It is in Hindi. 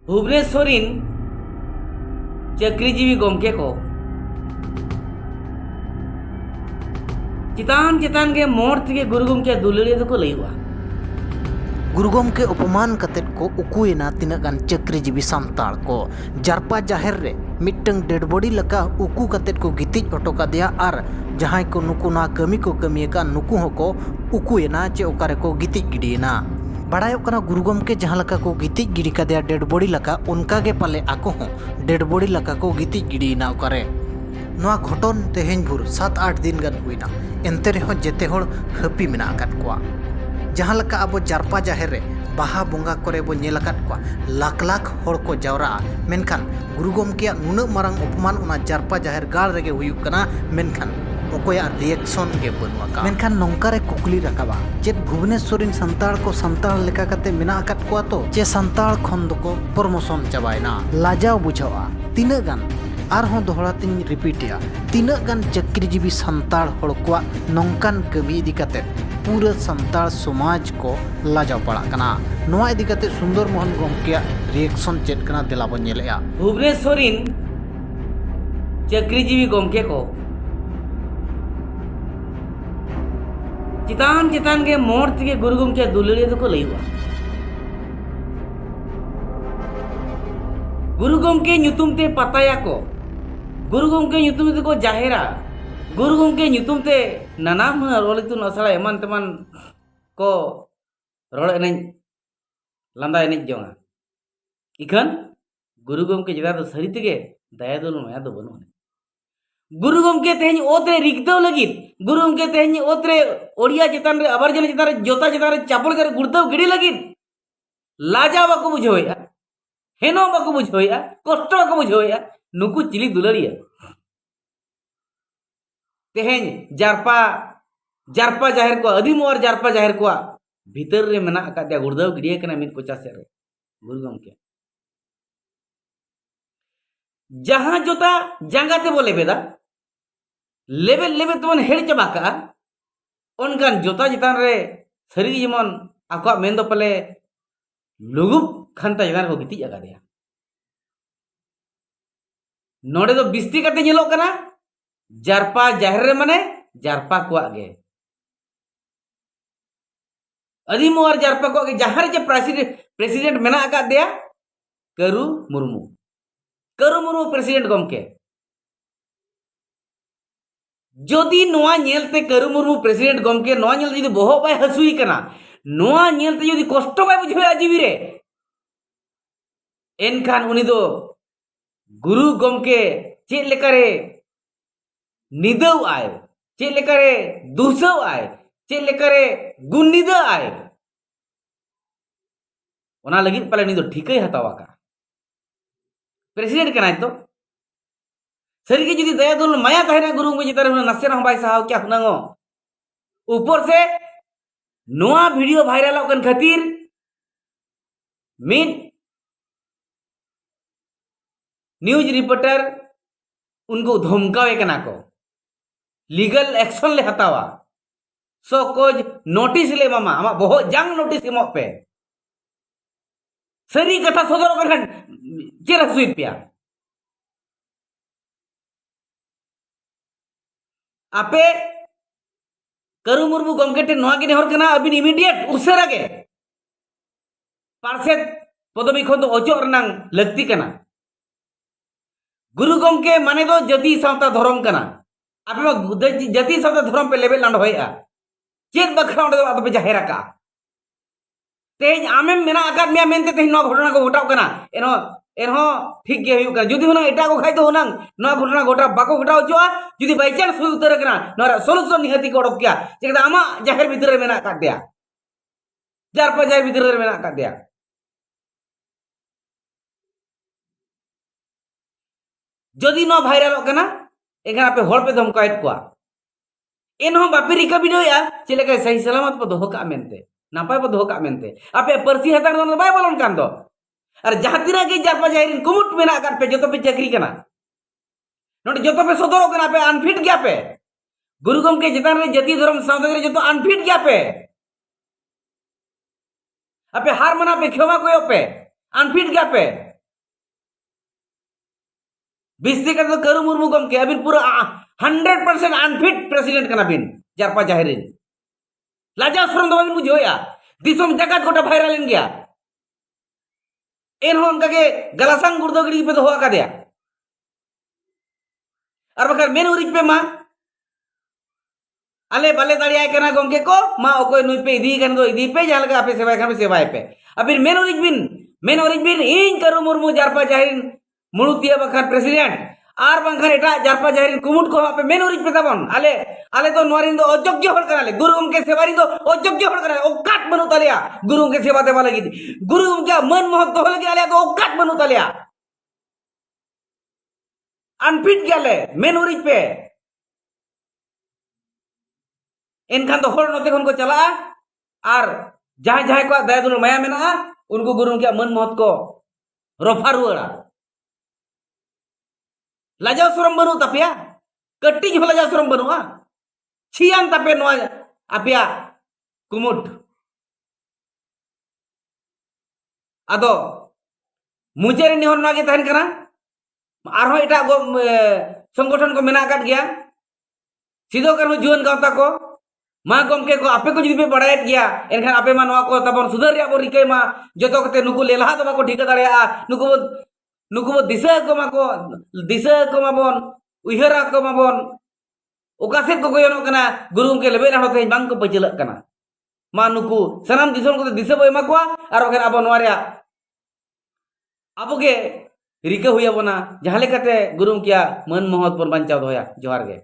भुवनेश्वरीन चाकरीजीवी गमके को चितान चितान के मोड़ के गुरु गमके दुलड़िया को लईवा गुरु गमके उपमान कतेद को उकुएना तिना गान चाकरीजीवी सान्ताड़ को जारपा जाहेर रे मिट्टंग डेड बॉडी लका उकू कतेद को गितिज ऑटो का दिया आर जहां को नुकु ना कमी को कमियका नुकु हको उकुएना चे ओकारे को गितिज गिडियना बड़ायो कना गुरु गमके जहां लका को गितिज गिडी का दिया डेड बॉडी लका उनका के पाले आको हो डेड बॉडी लका को गितिज गिडियना ओकारे नोआ घटन तेहेñ भुर 7-8 दिन गन हुईना एनते रेहो जेते होड़ हपी मेना आकात कोआ जहां लका अब जारपा जाहेर रे बाहा बोंगा करे बो नेल आकात कोआ लाख लाख होड़ को जावरा मेनखान गुरु गमके नुना मारंग उपमान उना जारपा जाहेर गाल रेगे हुयुक कना मेनखान ओकोया रिएक्शन के बनुआ का मेनखान नोंकारे कुकली रकाबा चेत भुवनेश्वरीन संताड़ को संताड़ लेका कते मेना आकात कोआ तो चे संताड़ खन दको प्रमोशन चाबायना लाजाव बुझावा तिना गान आरहों दोहरातिन रिपीटिया तिना गान चाकरीजीवी संताड़ होड़ को नोंकान कमी इदी कते पूरा संताड़ समाज को लाजाव पड़ा कना नोआ इदी कते सुंदर मोहन गमके रिएक्शन चेत कना दिला बन नेलेया भुवनेश्वरीन चाकरीजीवी गमके को चितान चितान के मोड़ के गुरु गमके दुलड़िया को लईवा गुरु गमके ᱧᱩᱛᱩᱢ ते पताया को गुरु गमके ᱧᱩᱛᱩᱢ ते को जाहेरा गुरु गमके ᱧᱩᱛᱩᱢ ते नाना हुना रोल इतुन असला एमान तेमान को रोल एनेñ लांदा एनेñ जोंगा इखन गुरु गमके जदा तो सरी तेगे दया दो माया दो बनु गुरु गमके तेहेñ ओतरे रिगदव लगित गुरु गमके तेहेñ ओतरे ओडिया चितान रे आबार जन चितान रे जोता चितान रे चापल करे गुड़दव गिड़ी लगित लाजा बाको बुझोया हेनो बाको बुझोया कष्ट बाको बुझोया नुकु चिली दुलड़िया तेहेñ जारपा जारपा जाहेर को अदीम और जारपा जाहेर को भीतर रे मेना का दिया गुड़दव गिड़िया कना मित कोचा से रे गुरु गमके जहां जोता जांगाते बोले बेदा लेबे लेबे तमन हेड़ चबा का ओनकान जोता चितान रे सरी जेमन आको मेन दो पले लुगुब खानता चितान को गितिज आका दिया नोडे दो बिस्ती करते ñeloग कना जारपा जाहेर रे माने जारपा को गे अदीम और जारपा को गे जहां रे प्रेसिडेंट मेना आका दिया करू मुर्मू प्रेसिडेंट गमके जदि नोआ नेलते करू मुर्मू प्रेसिडेंट गमके नोआ नेलते जदि बहब बाय हसुई कना नोआ नेलते जदि कष्ट बाय बुझाया जीवी रे एनखान उनी दो गुरु गमके चेद लेकारे निदव आय चेद लेकारे दुसव आय चेद लेकारे गुनिद आय ओना लगित पाले निदो ठीकई हतावा का प्रेसिडेंट कनाय तो सरी के जदि दया दुल माया तहना गुरु गमके चितान रे नासे ना बाय साहाव क्या हुनांगो ऊपर से नोआ वीडियो वायरल कन खातिर मिन न्यूज रिपोर्टर उनको धमकावे कना को लीगल एक्शन ले हतावा सो कोज नोटिस ले मामा आमा बहुत जंग नोटिस एमो पे सरी कथा सदर कर चेरा सुई पिया आपे करू मुर्मू गमके टे नोआ के नेहर कना अबिन इमीडिएट उसरा के पार्षद पदवी खन तो अचो रनांग लगती कना गुरु गमके माने दो जति सावता धर्म कना आपे मा जति सावता धर्म पे लेबे लांड होया चेत बखरा ओंडे दो पे जाहेरा का तेज आमेम मेना आकाद मिया मेनते तेज नो घटना को घटाव कना एनो ठीक गे हुयु कना जुदी हुना एटा को खाइ तो हुना नो घटना घटा बाको घटाव जोआ जुदी बाय चांस हुय उतर कना नो सॉल्यूशन निहति को ओडक किया जेदा आमा जाहेर भीतर रे मेना आकाद दिया जारपा जाहेर भीतर रे मेना आकाद दिया जदि नो भाइरल कना एखान पे हर पे धमकायत को एनहो बापे रिका भिडियोया चेलेका सही सलामत पे दोह का मेनते नापाय पे दोह का मेनते आपे परसी हतार दो बाय बोलन कान दो और जहां तिना के जारपा जाहिर कुमुट मेना कर पे जतो पे चाकरी कना नोट जतो पे सदरो कना पे अनफिट गया पे गुरु गमके चितान रे जति धर्म सावता रे जतो अनफिट गया पे आपे हार मना पे क्षमा को पे अनफिट गया पे बिस्ती का तो करू मुर्मू गमके अबिन पूरा 100% अनफिट प्रेसिडेंट कना बिन जारपा जाहिरिन लाजा शरम दो बिन बुझोया दिसम जगत गोटा भाइरल इन गया एन होन के गलासंग गुर्दोगड़ी पे तो हुआ का दिया और बकर मेन उरिज पे मा अले बाले दाड़िया कना गमके को मा ओकोय नुई पे इदी कन दो इदी पे जाल का आपे सेवाय खान सेवाय पे अबिन मेन उरिज बिन इन करू मुर्मू जारपा जाहिरिन मुळुतिया बखान प्रेसिडेंट आर बंखान एटा जारपा जाहिरिन कुमुट को पे मेन उरिज पे ताबन आले तो नोरिन दो अयोग्य हर कनाले गुरु गमके सेवारी दो अयोग्य हर कनाले ओकाट बनु तालिया गुरु गमके सेवा देवा लगी गुरु गमके मन महत दो लगी आले तो ओकाट बनु तालिया अनफिट गयाले मेन उरिज पे एनखान तो हर नोते खन को चला और जहां जहां को दया दुलार माया मेना उनको गुरु गमके मन महत को रफा रुआड़ा लाजाव शरम बनु तापिया कट्टी हो लाजाव शरम बनुआ छियान तापे नोआ आपिया कुमुट आदो मुझे रे निहर नागे तहन कना आरो एटा गो संगठन को मेना काट गया सिदो कर जुवन गावता को मा गमके को आपे को जुदी पे बड़ायत गया एनखान आपे मा नोआ को तबन सुधर रे बो रिकय मा जतो कते नुकु लेलहा तो बाको ठीक दाड़िया नुकु दिशा को माबन उहरा को माबन ओकासेत को गोयनो कना गुरु गमके लेबे राणो ते बांग को पचलक कना मा नुकु सनाम दिसोन को दिशा बो एमा को आर ओखेन आबो नोआ रे आबो के रिका हुया बना जहां लेकाते गुरु गमके मन महत बन बांचाव दोया जोहार गे।